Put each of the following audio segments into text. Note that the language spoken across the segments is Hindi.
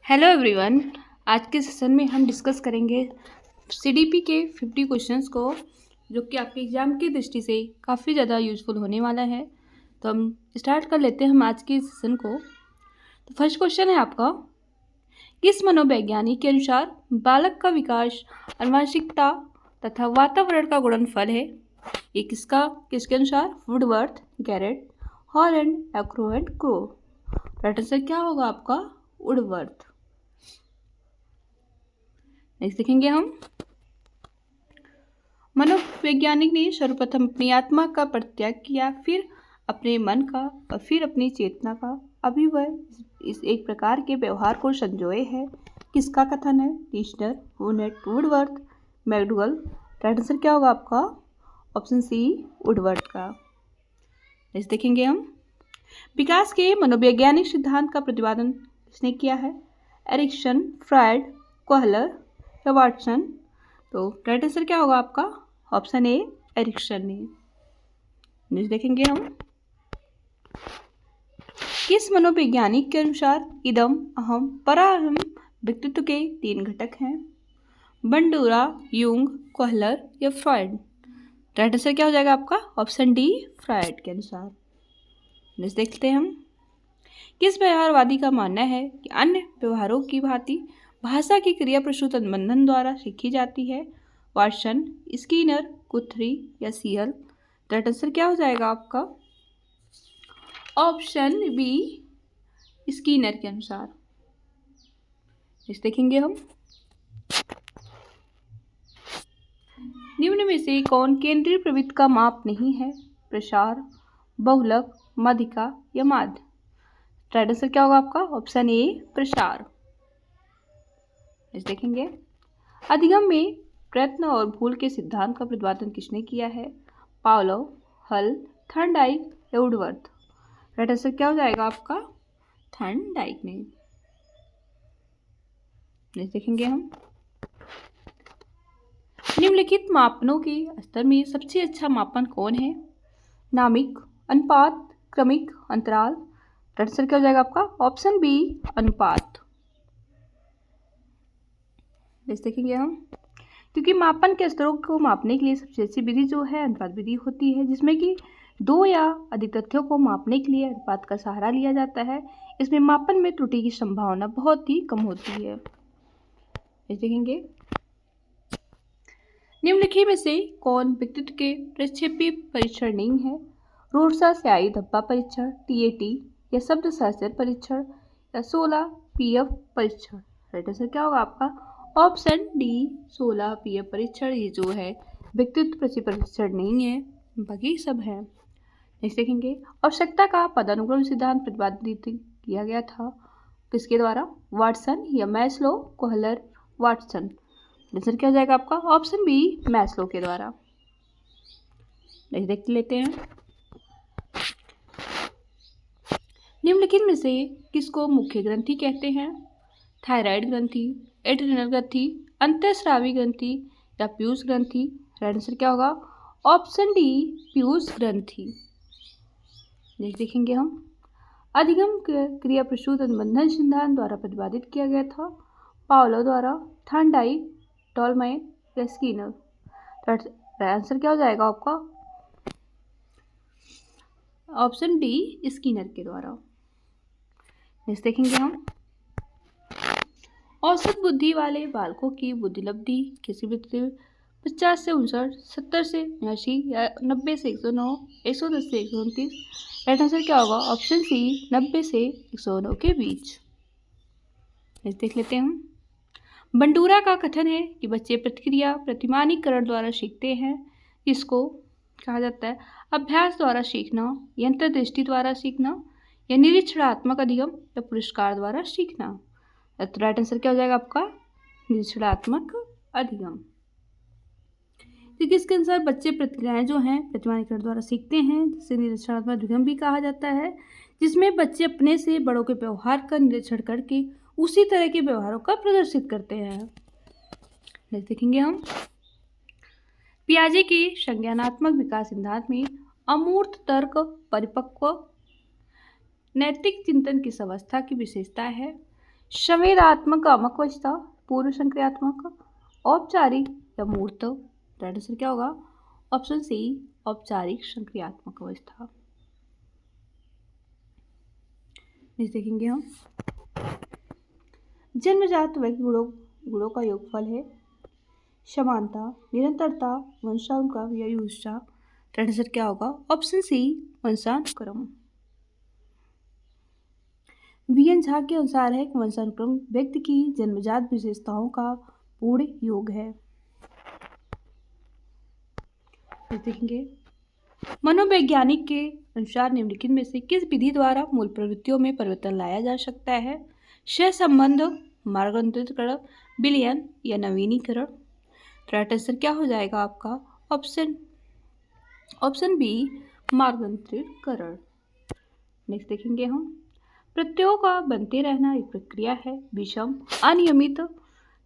Hello everyone. आज के सेशन में हम डिस्कस करेंगे सीडीपी के 50 क्वेश्चंस को, जो कि आपके एग्जाम की दृष्टि से काफ़ी ज़्यादा यूजफुल होने वाला है। तो हम स्टार्ट कर लेते हैं हम आज के सेशन को। तो फर्स्ट क्वेश्चन है आपका, किस मनोवैज्ञानिक के अनुसार बालक का विकास आनुवंशिकता तथा वातावरण का गुणनफल है? ये किसके अनुसार? Woodworth, Garrett, hall and Acro and crow. Right answer क्या होगा आपका? वुडवर्थ। नेक्स्ट देखेंगे हम, मनोवैज्ञानिक ने सर्वप्रथम अपनी आत्मा का परित्याग किया, फिर अपने मन का और फिर अपनी चेतना का। अभी वह इस एक प्रकार के व्यवहार को संजोए है। किसका कथन है? टीशनर, वुनेट, वुडवर्थ, मैकडूगल। राइट आंसर क्या होगा आपका? ऑप्शन सी, वुडवर्थ का। नेक्स्ट देखेंगे हम, विकास के मनोवैज्ञानिक सिद्धांत का प्रतिपादन किसने किया है? एरिक्सन, फ्रायड, कोहलर या वाटसन। तो राइट आंसर क्या होगा आपका? ऑप्शन ए, एरिक्सन ने। नेक्स्ट देखेंगे हम, किस मनोवैज्ञानिक के अनुसार इदम, अहम, पराहम व्यक्तित्व के 3 घटक हैं? बंडूरा, यूंग, कोहलर या फ्रॉयड। राइट आंसर क्या हो जाएगा आपका? ऑप्शन डी, फ्रॉयड के अनुसार। नेक्स्ट देखते हैं हम, किस व्यवहारवादी का मानना है कि अन्य व्यवहारों की भांति भाषा की क्रिया प्रसूत अनुबंधन द्वारा सीखी जाती है? वाटसन, स्कीनर, गुथरी या सीहल। राइट आंसर क्या हो जाएगा आपका? ऑप्शन बी, स्कीनर के अनुसार। इस देखेंगे हम, निम्न में से कौन केंद्रीय प्रवृत्ति का माप नहीं है? प्रसार, बहुलक, माध्यिका या माध्य। राइट आंसर क्या होगा आपका? ऑप्शन ए, प्रसार। इस देखेंगे, अधिगम में प्रयत्न और भूल के सिद्धांत का प्रतिपादन किसने किया है? पावलोव, हल, थॉर्नडाइक या वुडवर्थ। राइट आंसर क्या हो जाएगा आपका? थॉर्नडाइक ने। नेक्स्ट देखेंगे हम, निम्नलिखित मापनों के स्तर में सबसे अच्छा मापन कौन है? नामिक, अनुपात, क्रमिक, अंतराल। राइट आंसर क्या हो जाएगा आपका? ऑप्शन बी, अनुपात। नेक्स्ट देखेंगे हम, क्योंकि मापन के स्तरों को मापने के लिए सबसे अच्छी विधि जो है अनुपात विधि होती है, जिसमें कि 2 या अधिक तथ्यों को मापने के लिए अनुपात का सहारा लिया जाता है। इसमें मापन में त्रुटि की संभावना बहुत ही कम होती है। देखेंगे, निम्नलिखित में से कौन व्यक्तित्व के प्रक्षेपी परीक्षण नहीं है? रोडसा स्याही धब्बा परीक्षण, टीएटी या शब्द सहचर परीक्षण या 16 पीएफ परीक्षण। राइट आंसर क्या होगा आपका? ऑप्शन डी, 16 पीएफ परीक्षण। ये जो है व्यक्तित्व परीक्षण नहीं है, बाकी सब है। नेक्स्ट देखेंगे, आवश्यकता का पदानुक्रम सिद्धांत प्रतिपादित किया गया था किसके द्वारा? वाटसन या मैस्लो, कोहलर, वाटसन। आंसर क्या हो जाएगा आपका? ऑप्शन बी, मैस्लो के द्वारा। नेक्स्ट देख लेते हैं, निम्नलिखित में से किसको मुख्य ग्रंथि कहते हैं? थायराइड ग्रंथि, एड्रिनल ग्रंथि, अंतःस्रावी ग्रंथि या पीयूष ग्रंथि। राइट आंसर क्या होगा? ऑप्शन डी, पीयूष ग्रंथि। नेक्स्ट देखेंगे हम, अधिगम क्रिया प्रसूत अनुबंधन सिद्धांत द्वारा प्रतिपादित किया गया था? पावलोव द्वारा, थॉर्नडाइक, टॉलमैन या स्कीनर। राइट आंसर क्या हो जाएगा आपका? ऑप्शन डी, स्कीनर के द्वारा। नेक्स्ट देखेंगे हम, औसत बुद्धि वाले बालकों की बुद्धिलब्धि किसी भी 50 से 59, 70 से 89 या 90 से 109, 110 से 129। राइट आंसर क्या होगा? ऑप्शन सी, 90 से 109 के बीच। नेक्स्ट देख लेते हैं हम, बंडूरा का कथन है कि बच्चे प्रतिक्रिया प्रतिमानीकरण द्वारा सीखते हैं। इसको कहा जाता है अभ्यास द्वारा सीखना, यंत्र दृष्टि द्वारा सीखना या निरीक्षणात्मक अधिगम या पुरस्कार द्वारा सीखना। तो राइट आंसर क्या हो जाएगा आपका? निरीक्षणात्मक अधिगम। तो किसके अनुसार बच्चे प्रतिक्रियाएं जो हैं प्रतिमानीकरण द्वारा सीखते हैं, जिसे निरीक्षणात्मक अधिगम भी कहा जाता है, जिसमें बच्चे अपने से बड़ों के व्यवहार का निरीक्षण करके उसी तरह के व्यवहारों का प्रदर्शित करते हैं। नेक्स्ट देखेंगे हम, पियाजे के संज्ञानात्मक विकास सिद्धांत में अमूर्त तर्क, परिपक्व नैतिक चिंतन किस अवस्था की विशेषता है? संवेदात्मक अवस्था, पूर्व संक्रियात्मक, औपचारिक या मूर्त। राइट आंसर क्या होगा? ऑप्शन सी, औपचारिक संक्रियात्मक अवस्था। नेक्स्ट देखेंगे हम, जन्मजात व्यक्ति गुणों का योगफल है समानता, निरंतरता, वंशानुक्रम या युष्टा। राइट आंसर क्या होगा? ऑप्शन सी, वंशानुक्रम। वीएन झा के अनुसार है कि वंशानुक्रम व्यक्ति की जन्मजात विशेषताओं का पूर्ण योग है। देखेंगे, मनोवैज्ञानिक के अनुसार निम्नलिखित में से किस विधि द्वारा मूल प्रवृत्तियों में परिवर्तन लाया जा सकता है? सहसंबंध, मार्गांतरीकरण, विलयन या नवीनीकरण। राइट आंसर क्या हो जाएगा आपका? Option B, मार्गांतरीकरण। नेक्स्ट देखेंगे हम, प्रत्ययों का बनते रहना एक प्रक्रिया है, विषम, अनियमित,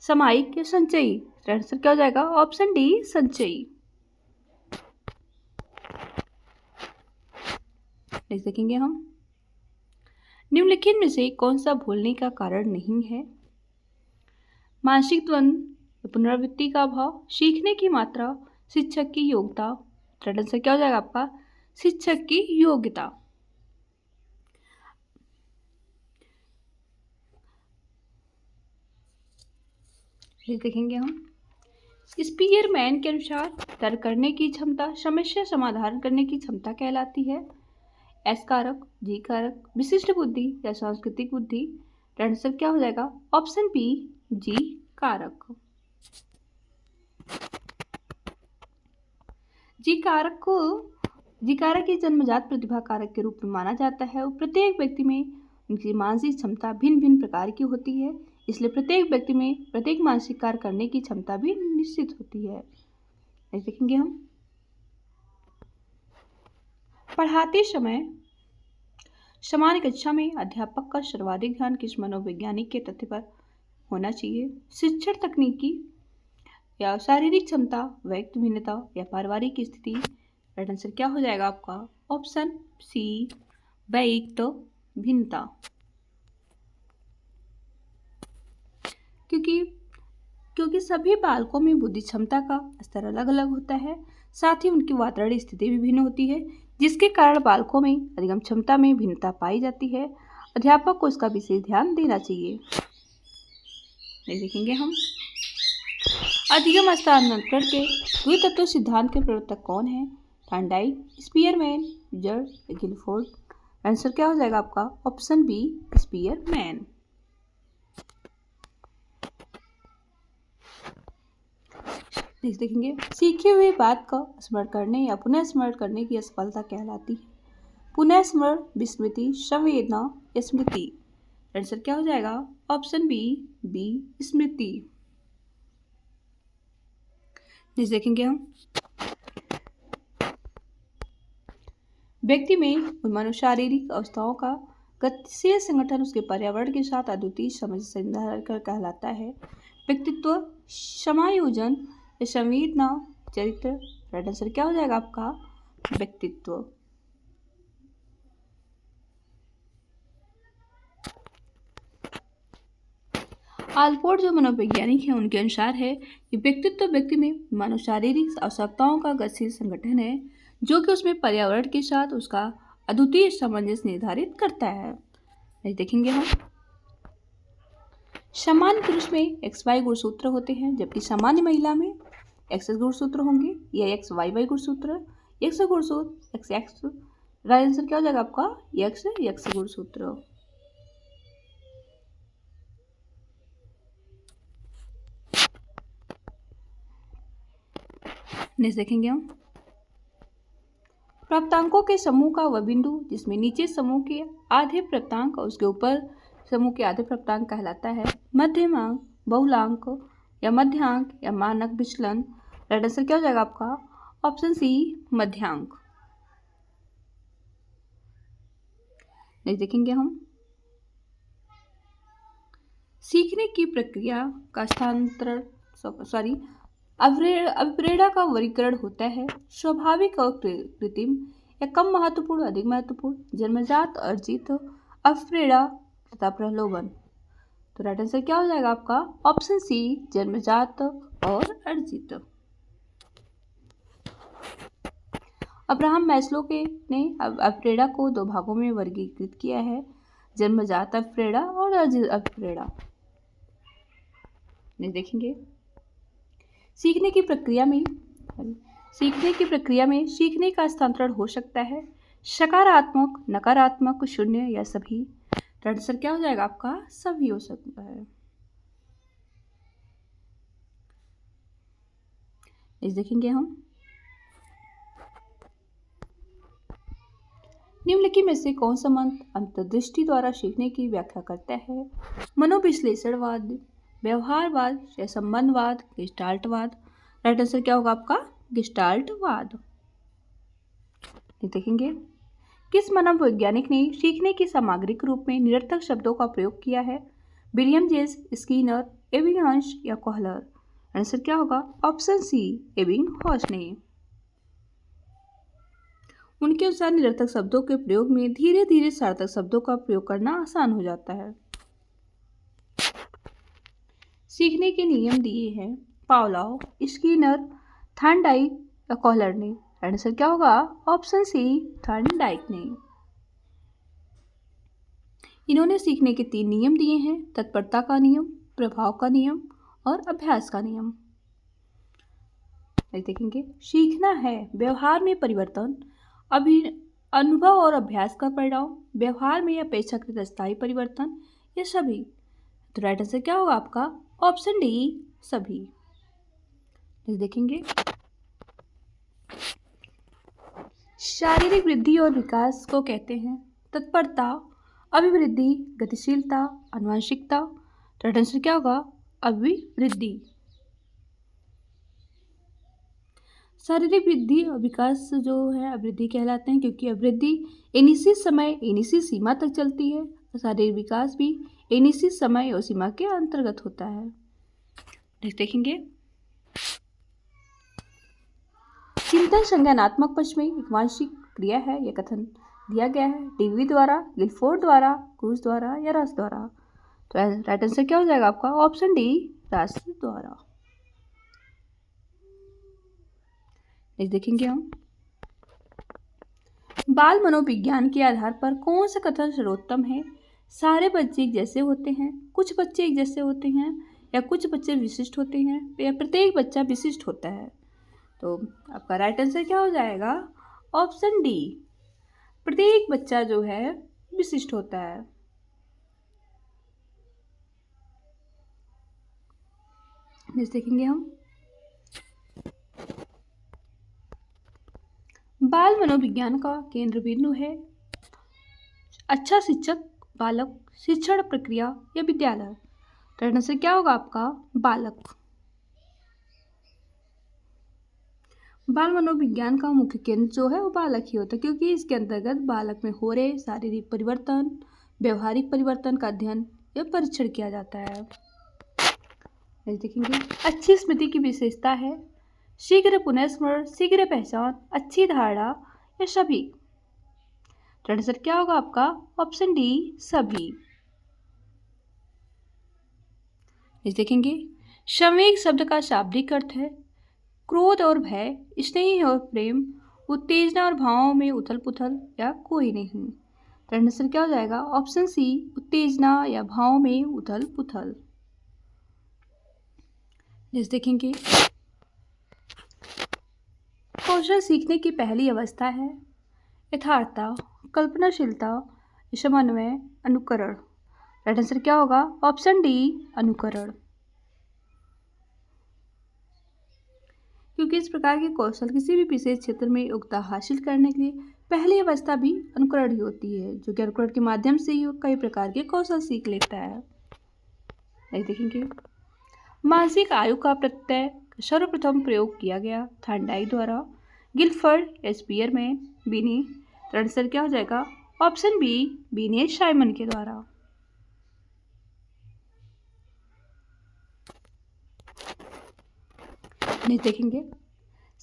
सामायिक या संचयी। राइट आंसर क्या हो जाएगा? ऑप्शन डी, संचयी। नेक्स्ट देखेंगे हम, निम्नलिखित में से कौन सा भूलने का कारण नहीं है? मानसिक द्वंद्व, पुनरावृत्ति का अभाव, सीखने की मात्रा, शिक्षक की योग्यता। राइट आंसर क्या हो जाएगा आपका? शिक्षक की योग्यता। देखेंगे हम, स्पीयरमैन के अनुसार तर्क करने की क्षमता समस्या समाधान करने की क्षमता कहलाती है। एस कारक, जी कारक, विशिष्ट बुद्धि या सांस्कृतिक बुद्धि। आंसर क्या हो जाएगा? ऑप्शन बी, जी कारक। जी कारक की जन्मजात प्रतिभा कारक के रूप में माना जाता है और प्रत्येक व्यक्ति में उनकी मानसिक क्षमता भिन्न भिन्न प्रकार की होती है, इसलिए प्रत्येक व्यक्ति में प्रत्येक मानसिक कार्य करने की क्षमता भी निश्चित होती है। देखेंगे हम, पढ़ाते समय सामान्य कक्षा में अध्यापक का सर्वाधिक ध्यान किस मनोवैज्ञानिक के तथ्य पर होना चाहिए? शिक्षण तकनीकी या शारीरिक क्षमता, व्यक्ति भिन्नता या पारिवारिक स्थिति। राइट आंसर क्या हो जाएगा आपका? ऑप्शन सी, व्यक्ति भिन्नता। क्योंकि सभी बालकों में बुद्धि क्षमता का स्तर अलग अलग होता है, साथ ही उनकी वातावरण स्थिति भी भिन्न होती है, जिसके कारण बालकों में अधिगम क्षमता में भिन्नता पाई जाती है। अध्यापक को इसका विशेष ध्यान देना चाहिए। देखेंगे हम, अधिगम हस्तांतरण के द्वितत्व सिद्धांत के प्रवर्तक कौन है? Thorndike, Spearman, Judd, Guilford. Answer क्या हो जाएगा आपका? Option B, Spearman. देखेंगे, सीखे हुए बात का स्मरण करने या पुनः स्मरण करने की असफलता कहलाती है। पुनः स्मरण, विस्मृति, संवेदना या स्मृति। आंसर क्या हो जाएगा? ऑप्शन बी, स्मृति। देखेंगे हम, व्यक्ति में मनोशारीरिक अवस्थाओं का गतिशील संगठन उसके पर्यावरण के साथ अद्वितीय समझ से निर्धारण कहलाता है। व्यक्तित्व, समायोजन या संवेदना, चरित्र। राइट आंसर क्या हो जाएगा आपका? व्यक्तित्व। आलपोर्ट जो मनोवैज्ञानिक हैं उनके अनुसार है कि व्यक्तित्व व्यक्ति में मनोशारीरिक आवश्यकताओं का गतिशील संगठन है जो कि उसमें पर्यावरण के साथ उसका अद्वितीय सामंजस्य निर्धारित करता है। देखेंगे हम, सामान्य पुरुष में XY गुणसूत्र होते हैं जबकि सामान्य महिला में XX गुणसूत्र होंगे या XYY गुणसूत्र, X गुणसूत्र, XX। राइट आंसर क्या हो जाएगा आपका? XX गुणसूत्र। नेक्स्ट देखेंगे हम, प्राप्तांकों के समूह का वह बिंदु जिसमें नीचे समूह के आधे प्राप्तांक और उसके ऊपर समूह के आधे प्राप्तांक कहलाता है मध्यमांक, बहुलांक या मध्यांक या मानक विचलन। राइट आंसर क्या हो जाएगा आपका? Option C, मध्यांक। नेक्स्ट देखेंगे हम, सीखने की प्रक्रिया का अभिप्रेरणा का वर्गीकरण होता है स्वाभाविक और कृत्रिम या कम महत्वपूर्ण, अधिक महत्वपूर्ण, जन्मजात, अर्जित, अभिप्रेरणा तथा प्रलोभन। तो राइट आंसर क्या हो जाएगा आपका? ऑप्शन सी, जन्मजात और अर्जित। अब्राहम मैस्लो ने अफ्रेडा को 2 भागों में वर्गीकृत किया है, जन्मजात अफ्रेडा और अर्जित अफ्रेडा। देखेंगे सीखने की प्रक्रिया में सीखने का हस्तांतरण हो सकता है सकारात्मक, नकारात्मक, शून्य या सभी। तो आंसर क्या हो जाएगा आपका? सभी हो सकता है। इस देखेंगे हम निम्नलिखित में से कौन सा मंत्र अंतर्दृष्टि द्वारा सीखने की व्याख्या करता है? मनोविश्लेषणवाद, व्यवहारवाद या संबंधवाद, गेस्टाल्टवाद। राइट आंसर क्या होगा आपका? गेस्टाल्टवाद। देखेंगे किस मनोवैज्ञानिक ने सीखने की सामग्री के रूप में निरर्थक शब्दों का प्रयोग किया है? विलियम जेम्स, स्किनर, एबिंगहॉस या कोहलर। आंसर क्या होगा? ऑप्शन सी, एबिंगहॉस ने। उनके अनुसार निरर्थक शब्दों के प्रयोग में धीरे धीरे सार्थक शब्दों का प्रयोग करना आसान हो जाता है। सीखने के नियम दिए हैं पावलोव, स्किनर, थॉर्नडाइक या कोहलर ने। आंसर क्या होगा? ऑप्शन सी, थॉर्नडाइक ने। इन्होंने सीखने के 3 नियम दिए हैं, तत्परता का नियम, प्रभाव का नियम और अभ्यास का नियम। देखेंगे सीखना है व्यवहार में परिवर्तन, अनुभव और अभ्यास का परिणाम, व्यवहार में अपेक्षाकृत स्थायी परिवर्तन या सभी। तो राइट आंसर क्या होगा आपका? ऑप्शन डी, सभी। देखेंगे शारीरिक वृद्धि और विकास को कहते हैं तत्परता, अभिवृद्धि, गतिशीलता, आनुवंशिकता। तो राइट आंसर क्या होगा? अभिवृद्धि। शारीरिक वृद्धि और विकास जो है अभिवृद्धि कहलाते हैं, क्योंकि अभिवृद्धि एक निश्चित समय, एक निश्चित सीमा तक चलती है और शारीरिक विकास भी एक निश्चित समय और सीमा के अंतर्गत होता है। नेक्स्ट देखेंगे चिंतन संज्ञानात्मक पक्ष में एक वांशिक क्रिया है। यह कथन दिया गया है डीवी द्वारा, गिलफोर्ड द्वारा, क्रूज द्वारा या रस द्वारा। तो राइट आंसर क्या हो जाएगा आपका? ऑप्शन डी, रस द्वारा। देखेंगे हम बाल मनोविज्ञान के आधार पर कौन सा कथन सर्वोत्तम है? सारे बच्चे एक जैसे होते हैं, कुछ बच्चे एक जैसे होते हैं, या कुछ बच्चे विशिष्ट होते हैं, या प्रत्येक बच्चा विशिष्ट होता है। तो आपका राइट आंसर क्या हो जाएगा? ऑप्शन डी, प्रत्येक बच्चा जो है विशिष्ट होता है। देखेंगे हम बाल मनोविज्ञान का केंद्र बिंदु है अच्छा शिक्षक, बालक, शिक्षण प्रक्रिया या विद्यालय। राइट आंसर क्या होगा आपका? बालक। बाल मनोविज्ञान का मुख्य केंद्र जो है वो बालक ही होता है, क्योंकि इसके अंतर्गत बालक में हो रहे शारीरिक परिवर्तन, व्यवहारिक परिवर्तन का अध्ययन या परीक्षण किया जाता है। देखेंगे अच्छी स्मृति की विशेषता है शीघ्र पुनर्स्मरण, शीघ्र पहचान, अच्छी धारणा या सभी। तो आंसर क्या होगा आपका? ऑप्शन डी, सभी। देखेंगे संवेग शब्द का शाब्दिक अर्थ है क्रोध और भय, स्नेह और प्रेम, उत्तेजना और भावों में उथल पुथल या कोई नहीं। तो आंसर क्या हो जाएगा? ऑप्शन सी, उत्तेजना या भावों में उथल पुथल। देखेंगे कौशल सीखने की पहली अवस्था है यथार्थता, कल्पनाशीलता, समन्वय, अनुकरण। राइट आंसर क्या होगा? ऑप्शन डी, अनुकरण। क्योंकि इस प्रकार के कौशल किसी भी विशेष क्षेत्र में योग्यता हासिल करने के लिए पहली अवस्था भी अनुकरण ही होती है, जो कि अनुकरण के माध्यम से ही कई प्रकार के कौशल सीख लेता है। देखेंगे मानसिक आयु का प्रत्यय सर्वप्रथम प्रयोग किया गया थॉर्नडाइक द्वारा, गिलफर्ड, स्पीयरमैन, बीनी। आंसर क्या हो जाएगा? ऑप्शन बी, बीने साइमन के द्वारा। देखेंगे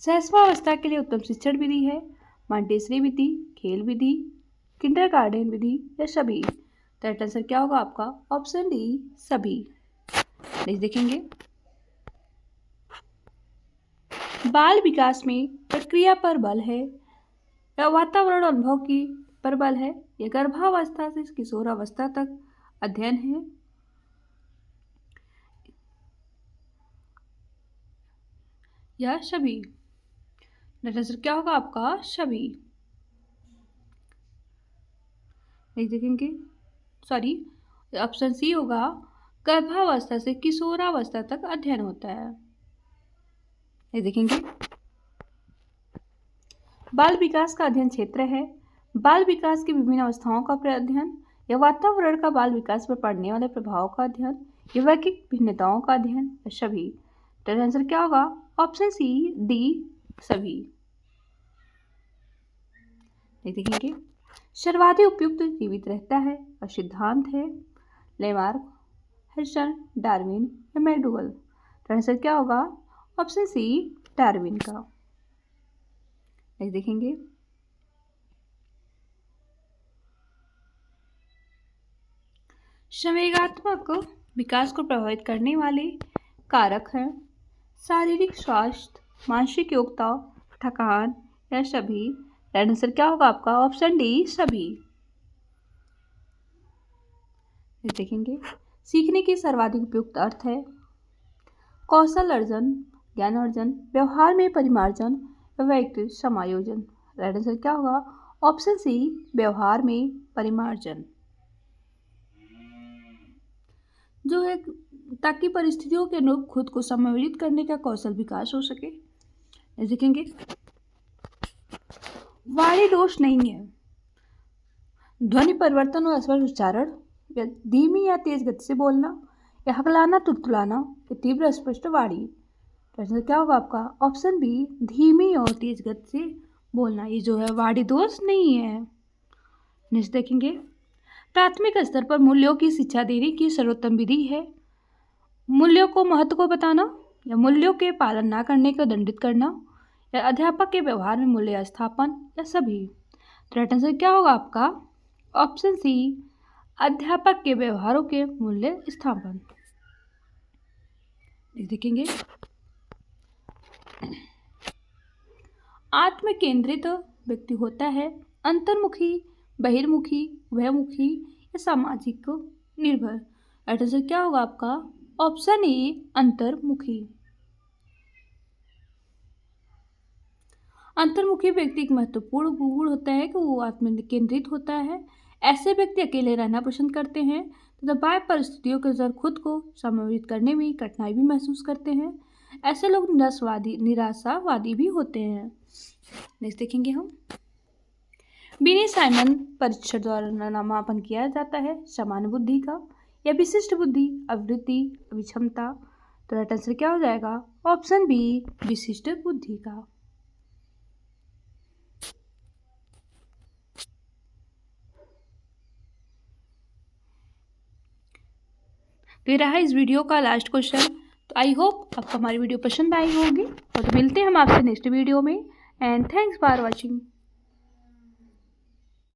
सहस्वावस्था के लिए उत्तम शिक्षण विधि है मॉन्टेसरी विधि, खेल विधि, किंडरगार्टन विधि या सभी। तो राइट आंसर क्या होगा आपका? ऑप्शन डी, सभी। नेक्स्ट देखेंगे, बाल विकास में प्रक्रिया पर बल है या वातावरण अनुभव की पर बल है या गर्भावस्था से किशोरावस्था तक अध्ययन है या सभी? नेक्स्ट आंसर क्या होगा आपका? सभी। नेक्स्ट देखेंगे, सॉरी, ऑप्शन सी होगा, गर्भावस्था से किशोरावस्था तक अध्ययन होता है। ये देखेंगे, बाल विकास का अध्ययन क्षेत्र है, बाल विकास की विभिन्न अवस्थाओं का अध्ययन या वातावरण का बाल विकास पर पड़ने वाले प्रभाव का अध्ययन या वैज्ञानिक भिन्नताओं का अध्ययन या सभी? तो आंसर क्या होगा? ऑप्शन सी, डी, सभी। ये देखेंगे, सर्वाधिक उपयुक्त जीवित रहता है और सिद्धांत है लेमार्क, हर्षल, डार्विन या मैकडूगल? तो आंसर क्या होगा? ऑप्शन सी, डार्विन का। नेक्स्ट देखेंगे, संवेगात्मक विकास को प्रभावित करने वाले कारक हैं शारीरिक स्वास्थ्य, मानसिक योग्यता, थकान या सभी? आंसर क्या होगा आपका? ऑप्शन डी, सभी। देखेंगे, सीखने की सर्वाधिक उपयुक्त अर्थ है कौशल अर्जन, ज्ञान अर्जन, व्यवहार में परिमार्जन, व्यक्तित्व समायोजन? राइट आंसर क्या होगा? ऑप्शन सी, व्यवहार में परिमार्जन, जो है ताकि परिस्थितियों के अनुरूप खुद को समायोजित करने का कौशल विकास हो सके। देखेंगे, वाणी दोष नहीं है, ध्वनि परिवर्तन और स्पष्ट उच्चारण या धीमी या तेज गति से बोलना या हकलाना, तुतलाना या तीव्र स्पष्ट वाणी? तो क्या होगा आपका? ऑप्शन बी, धीमी और तेज गति से बोलना, ये जो है वाणी दोष नहीं है। नेक्स्ट देखेंगे, प्राथमिक स्तर पर मूल्यों की शिक्षा देने की सर्वोत्तम विधि है मूल्यों को महत्व को बताना या मूल्यों के पालन न करने को दंडित करना या अध्यापक के व्यवहार में मूल्य स्थापन या सभी? तो राइट आंसर क्या होगा आपका? ऑप्शन सी, अध्यापक के व्यवहारों के मूल्य स्थापन। देखेंगे, आत्म केंद्रित व्यक्ति होता है अंतर्मुखी, बहिर्मुखी, उभयमुखी या सामाजिक निर्भर? राइट आंसर क्या होगा आपका? ऑप्शन ए, अंतर्मुखी। अंतर्मुखी व्यक्ति एक महत्वपूर्ण गुण होता है कि वो आत्म केंद्रित होता है। ऐसे व्यक्ति अकेले रहना पसंद करते हैं तथा बाह्य परिस्थितियों के अनुसार खुद को समायोजित करने में कठिनाई भी महसूस करते हैं। ऐसे लोग निराशावादी भी होते हैं। नेक्स्ट देखेंगे हम, बिनी साइमन परीक्षण द्वारा नामांकन किया जाता है सामान्य बुद्धि का या विशिष्ट बुद्धि, अभिवृद्धि, अभिक्षमता? तो राइट आंसर क्या हो जाएगा? ऑप्शन बी, विशिष्ट बुद्धि का। तो ये रहा इस वीडियो का लास्ट क्वेश्चन। तो आई होप आपको हमारी वीडियो पसंद आई होगी और तो मिलते हैं हम आपसे नेक्स्ट वीडियो में। And thanks for watching.